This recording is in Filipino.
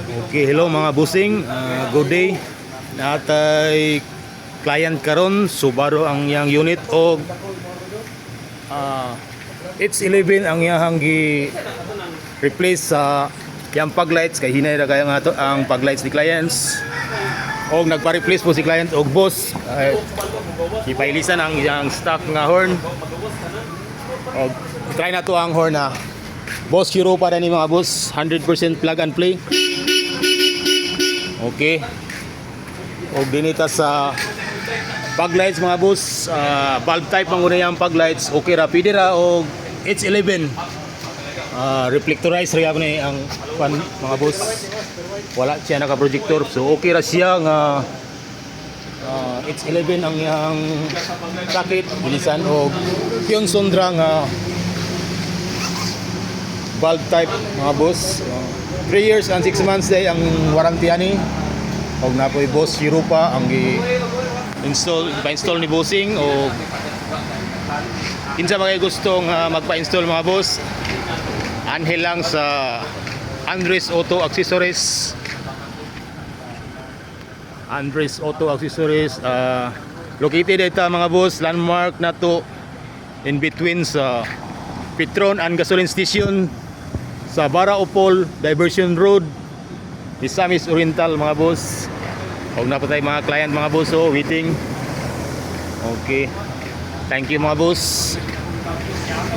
Okay, hello mga busing. Good day. Natay client karon Subaru ang yang unit og it's 11 ang iyang gi replace sa yang pag lights kay hinay ra kaya nga to ang pag lights ni clients. Og nagpa-replace po si client og boss. Ipailisan ang iyang stock nga horn. Og try na to ang horn na Boss Hero para ni mga boss, 100% plug and play. Okay. O dinita sa pug lights mga boss, bulb type ang unayang pug lights. Okay ra pwede ra og H11. Reflectorized ra ni ang mga boss. Wala siya naka projector. So okay ra siya nga H11 ang iyang sakit bilisan og yung sondra nga bulb type mga boss. 3 years and 6 months day ang warranty ani. Og napoy boss Europa ang pa-install ni bossing o kinsa mga gustong magpa-install mga boss, anhel lang sa Andres Auto Accessories. Andres Auto Accessories located ito mga boss, landmark na to in between sa Petron and Gasoline Station sa Baraopol Diversion Road, Misamis Oriental mga boss. Huwag na po tayo mga client mga boss, so waiting. Okay, thank you mga boss.